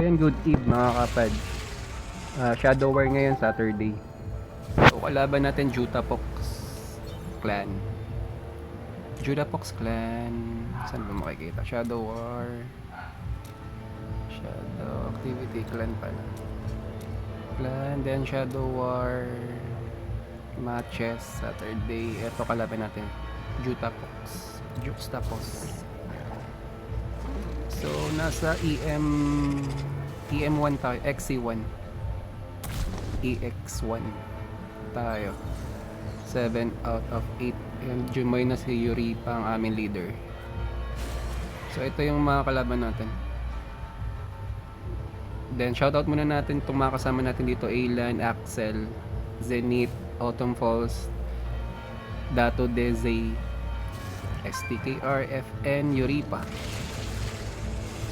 Ayan, good eve mga kapad. Shadow War ngayon, Saturday. So, kalaban natin Jutapox Clan. Jutapox Clan. Saan ba makikita? Shadow War. Shadow Activity Clan pala. Clan, then Shadow War. Matches, Saturday. Ito kalaban natin. Jutapox. Juxtapox. So, nasa EM1 tayo. XC1. EX1 tayo. 7 out of 8. Yan, Jumoy na si Yuri pa ang aming leader. So, ito yung mga kalaban natin. Then, shoutout muna natin itong mga kasama natin dito. Alan, Axel, Zenith, Autumn Falls, Dato Deze, STKR, FN, Yuripa.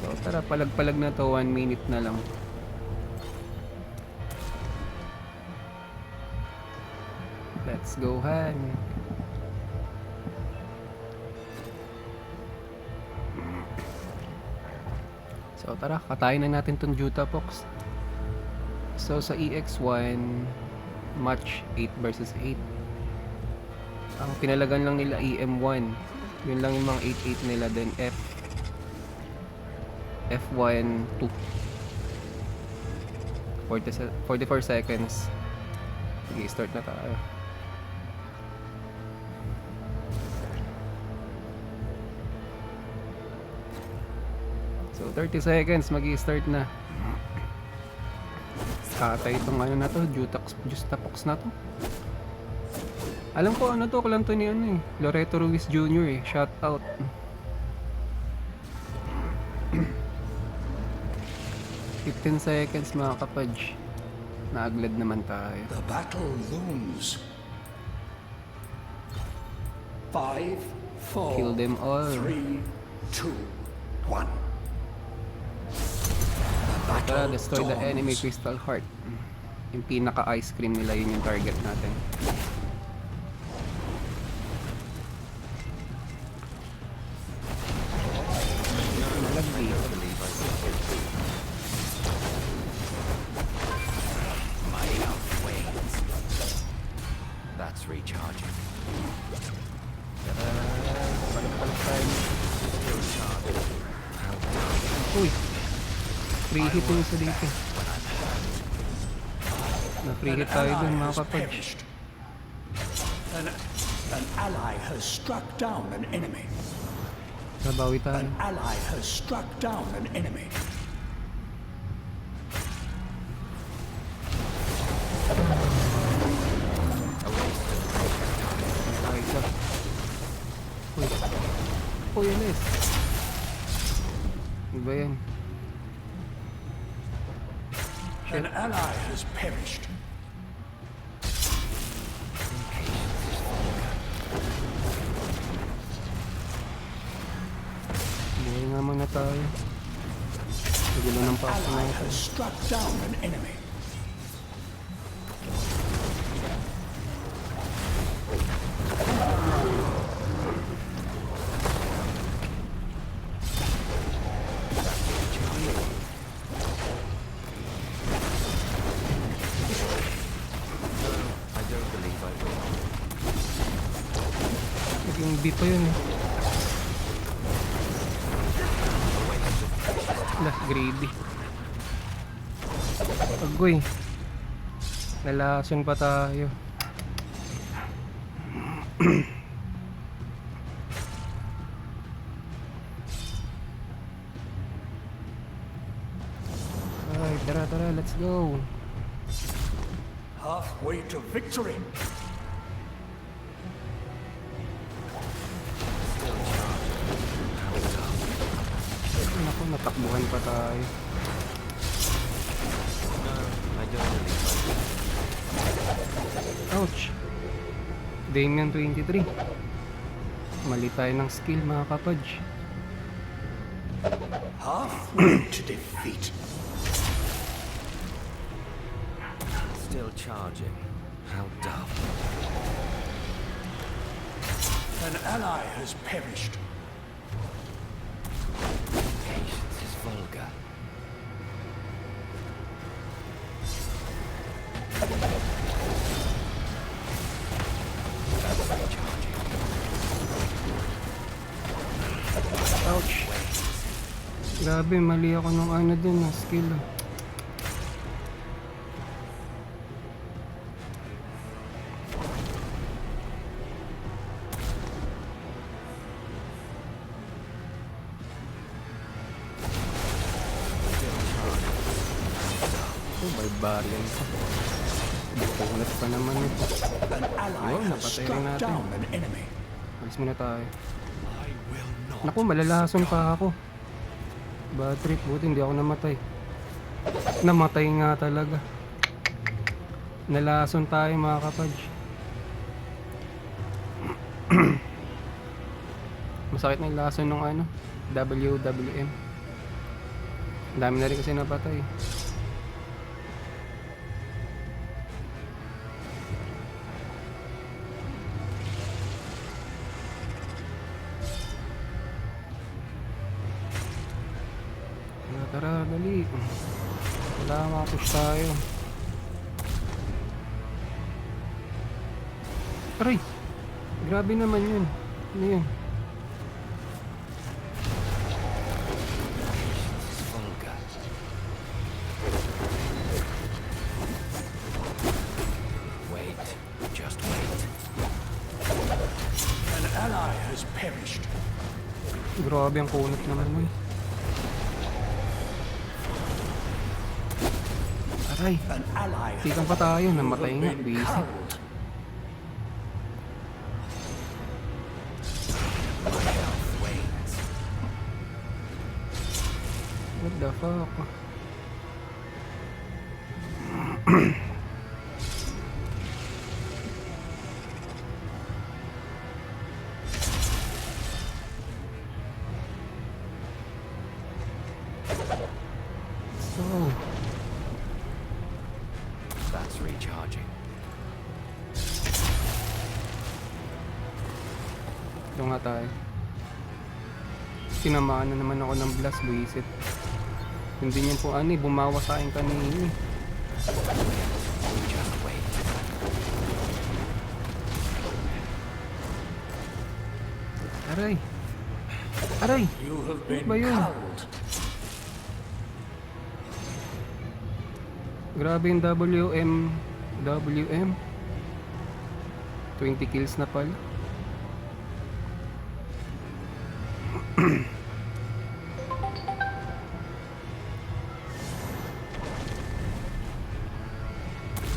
So, tara, palag-palag na to. 1 minute na lang. Let's go, Han. So, tara, katayin na natin tong Jutapox. So, sa EX1, match 8 versus 8. Ang pinalagan lang nila EM1. Yun lang yung mga 8-8 nila. Then F1, 2. 44 seconds. Sige, start na tayo. So, 30 seconds, magi-start na. Katay itong ano na to, Justapox na to. Alam ko ano to, kalam to ni ano eh, Loreto Ruiz Jr. eh, shout out. $15 seconds mga kapadj. Naaglad naman tayo. The battle looms. 5, 4, Kill them all. 3, 2, 1. Tara, destroy the enemy Crystal Heart. Yung pinaka ice cream nila, yun yung target natin. Nalagdi. That's recharging. Palag-palag tayo. Uy! Free hit yung isa dito. Na-free hit tayo dun mga kapatid. An ally has struck down an enemy. Nabawi tayo. An ally has struck down an enemy. Ay, isa. Uy. Uy, ano is? Ano ba yan? An ally has perished. Buhay nga muna tayo. Nagulo ng An paso ally natin. has struck down an enemy. I don't believe I will. Naging B pa yun eh. Lah, greedy. Agoy. Nalason pa tayo. Ay, tara, tara, let's go. Halfway to victory. Naku, natakbuhan pa tayo. No, I don't believe I will. Ouch. Damian 23. Mali tayo ng skill mga kapadj. Halfway to defeat. Still charging. How dumb. An ally has perished. Patience is vulgar. Grabe, mali ako nung ano din na skill. Oh, barbarian pa. Bukunat pa naman ito. An ally Oh, has napatay rin struck natin. down an enemy. Alis muna tayo. I will not. Naku, malalason pa ako. Bad trip, buti hindi ako namatay. Namatay nga talaga. Nalason tayo mga kapadj. Masakit na yung lason ng ano, WWM. Ang dami na rin kasi napatay. Tara, dali. Wala, makapush tayo. Aray! Grabe naman yun. Ano yun? Vulgar. Wait. Just wait. An ally has perished. Grabe ang kunot naman mo. Aray! An ally has Tikang pa tayo. Namatay nga. been Busy. culled. Wait. What the fuck? So, That's recharging. ito nga tayo. Tinamaan na naman ako ng blast, buisit. Hindi niyan po ano eh, bumawa sa akin kanina eh. Just wait. Aray! Aray! You have been ba yun? culled. Grabe yung WM. 20 kills na pala.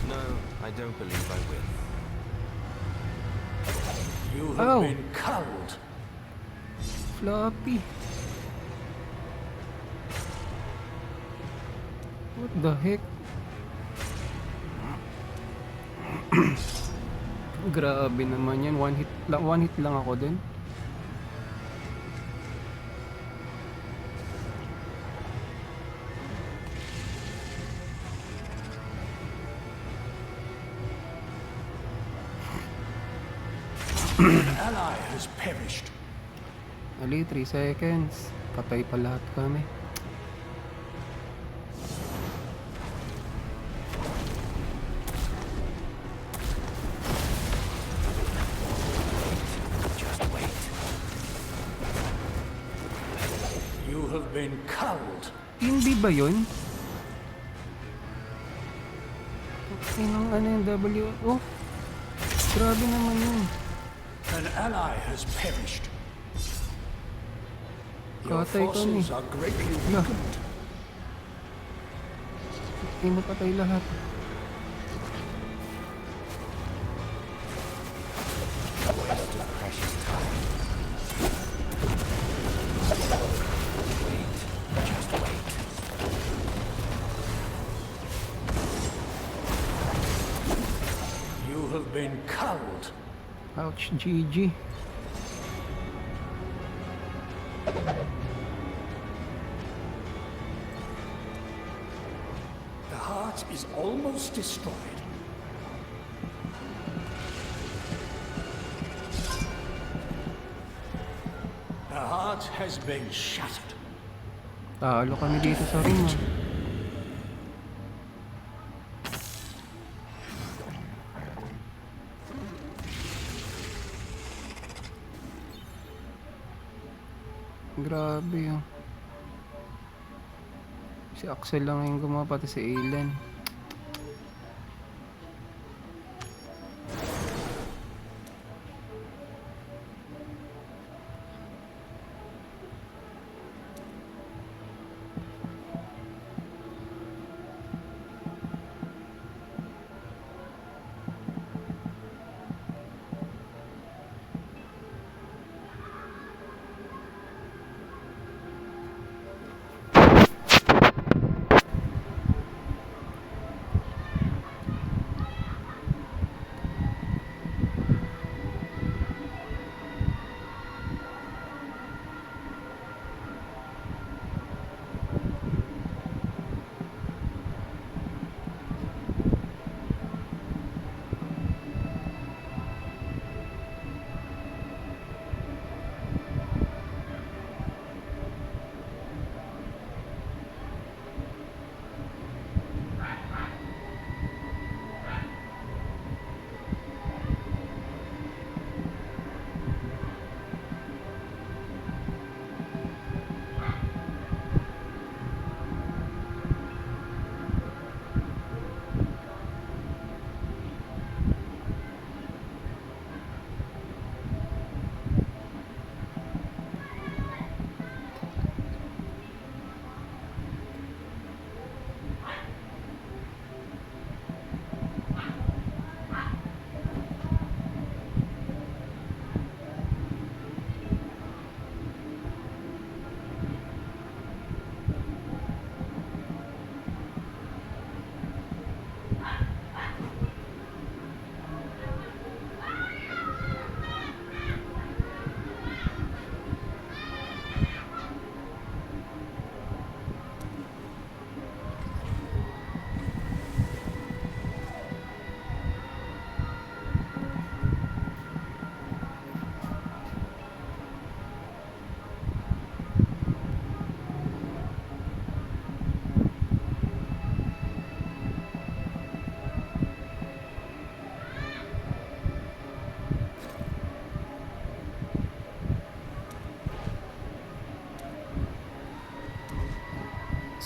No, I don't believe I will. You Oh. have been culled. Floppy. What the heck? Grabe naman yan. One hit lang ako dun. An ally has perished. Ali, 3 seconds. Patay pa lahat kami. Just wait. You have been culled. Hindi ba yun? Inang ano yung W? Oh! Grabe naman yun. An ally has perished. Your Katay kami. forces are greatly Yeah. weakened. Patay lahat. Waste of precious time. Wait. Just wait. You have been culled. Ouch, GG. The heart is almost destroyed. The heart has been shattered. Talo kami dito sa ring. Ah. Grabe ah. Si Axel lang yung gumawa, pati si Aileen.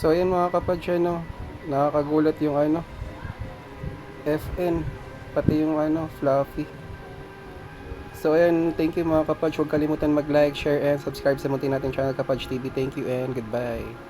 So ayan mga kapadya, no, nakakagulat yung ano, FN, pati yung ano, Fluffy. So ayan, thank you mga kapadya, huwag kalimutan mag-like, share, and subscribe sa muntin natin channel Kapadj TV. Thank you and goodbye.